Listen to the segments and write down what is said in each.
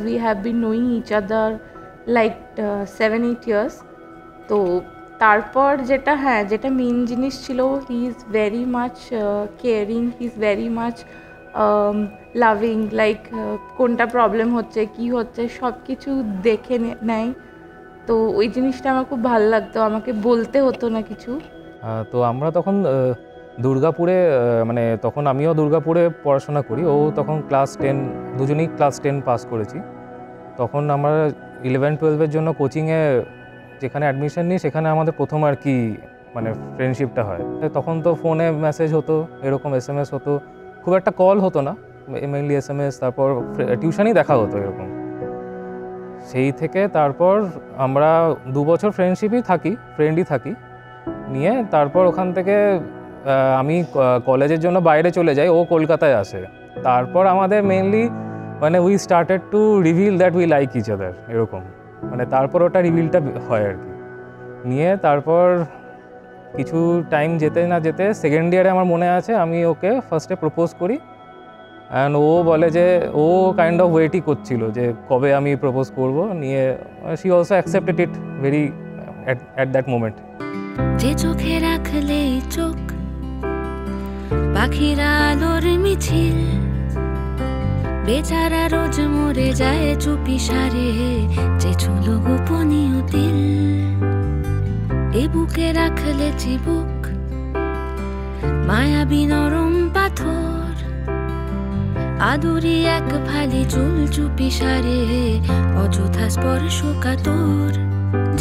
we have been knowing each other like 7-8 years. তো তারপর যেটা যেটা মেন জিনিস ছিল, he is very much caring, he is very much loving, like কোনটা প্রবলেম হচ্ছে কি হচ্ছে সব কিছু দেখে নেয়। তো ওই জিনিসটা আমার খুব ভালো লাগতো, আমাকে বলতে হতো না কিছু। তো আমরা তখন দুর্গাপুরে, মানে তখন আমিও দুর্গাপুরে পড়াশোনা করি, ও তখন ক্লাস 10, দুজনেই ক্লাস 10 পাস করেছি। তখন আমরা 11-12-এর জন্য কোচিংয়ে যেখানে অ্যাডমিশন নিই সেখানে আমাদের প্রথম আর কি মানে ফ্রেন্ডশিপটা হয়। তখন তো ফোনে মেসেজ হতো, এরকম SMS হতো, খুব একটা কল হতো না, মেইনলি SMS, তারপর টিউশনেই দেখা হতো এরকম। সেই থেকে তারপর আমরা 2 বছর ফ্রেন্ডই থাকি নিয়ে তারপর ওখান থেকে আমি কলেজের জন্য বাইরে চলে যাই, ও কলকাতায় আসে। তারপর আমাদের মেইনলি মানে we started to reveal that we like each other, এরকম মানে তারপর ওটা রিভিলটা হয় আর কি। নিয়ে তারপর কিছু টাইম যেতে না যেতে সেকেন্ড ইয়ারে আমার মনে আছে আমি ওকে ফার্স্টে প্রপোজ করি, অ্যান্ড ও বলে যে ও কাইন্ড অফ ওয়েটই করছিল যে কবে আমি প্রপোজ করব। নিয়ে she also accepted it very at that moment. যে চোখে রাখলে চোখ পাখিরা আলোর মিছিল, বেচারা রোজ মরে যায় চুপি সারে, যে ছুলো গোপনীয় দিল। এ বুকে রাখলে চিবুক মায়াবী নরম পাথর, আদুরি এক ফালি চুল চুপি সারে, অযথা স্পর্শ কাতর।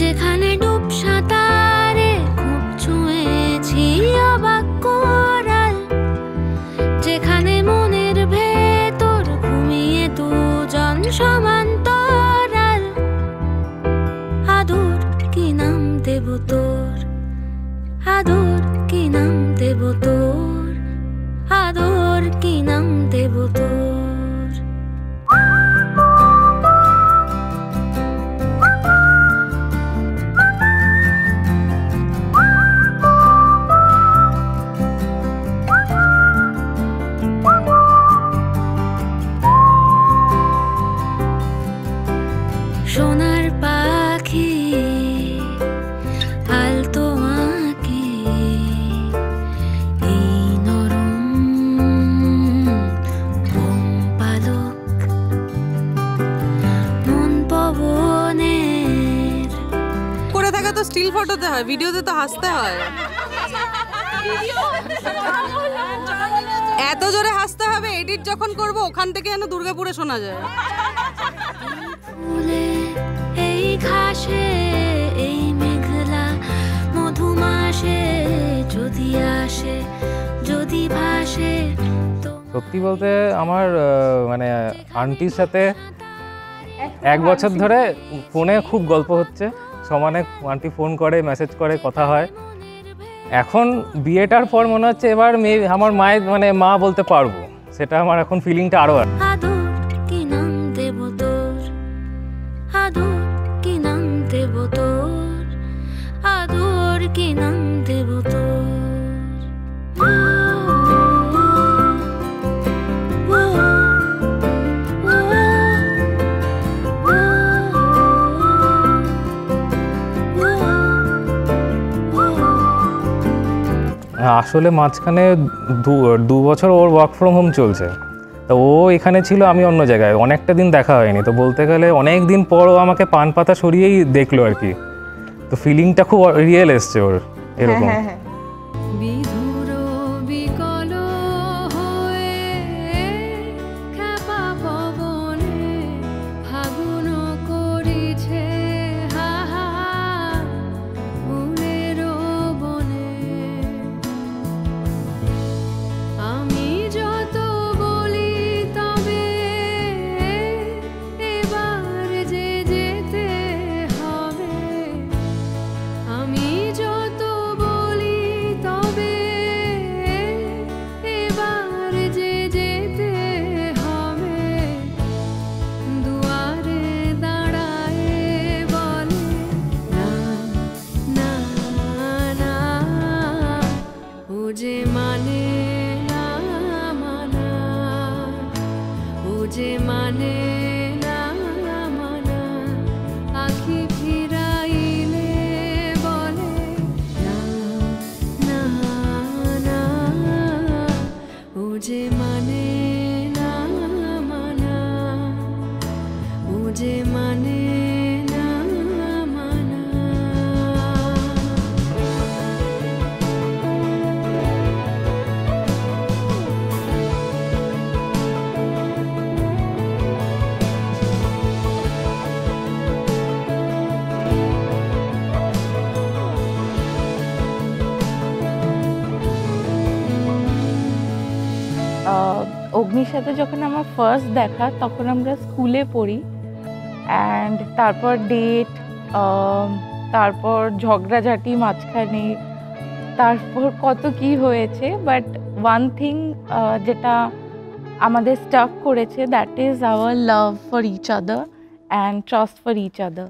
যেখানে ডুব সাঁতারে খুব ছুঁয়েছি অবাক কোরাল, যেখানে মনের ভেতর ঘুমিয়ে দুজন সমান্তরাল। আদর কি নাম দেব তোর, আদর কি নাম দেব তোর, আদর কি নাম দেব তোর। সোনার পাখি আলতো আঁকি, এই নরম পালক মন পবনের। করে থাকে তো স্টিল ফটোতে হয়, ভিডিওতে তো হাসতে হয়। এত জোরে হাসতে হবে, এডিট যখন করব ওখান থেকে যেন দুর্গাপুরে শোনা যায়। এই ঘাসে এই মেঘলা মধুমাসে যদি আসে যদি ভাসে। সত্যি বলতে আমার মানে আন্টির সাথে 1 বছর ধরে ফোনে খুব গল্প হচ্ছে, সমানে আন্টি ফোন করে, মেসেজ করে, কথা হয়। এখন বিয়েটার পর মনে হচ্ছে এবার আমার মায়ের মানে মা বলতে পারবো, সেটা আমার এখন ফিলিংটা আরও। আদর কি নাম দেব তোর, আদর কি নাম দেব তোর, আদর কি নাম দেব তোর। আসলে মাঝখানে 2 বছর ওর ওয়ার্ক ফ্রম হোম চলছে, তো ও এখানে ছিল, আমি অন্য জায়গায়, অনেকটা দিন দেখা হয়নি। তো বলতে গেলে অনেক দিন পর ও আমাকে পান পাতা সরিয়েই দেখলো আর কি, তো ফিলিংটা খুব রিয়েল এসছে ওর এরকম। যে মানে না মানা। অগ্নির সাথে যখন আমার ফার্স্ট দেখা তখন আমরা স্কুলে পড়ি, অ্যান্ড তারপর ডেট, তারপর ঝগড়াঝাটি মাঝখানে, তারপর কত কি হয়েছে, বাট ওয়ান থিং যেটা আমাদের স্টাক করেছে, that is our love for each other and trust for each other.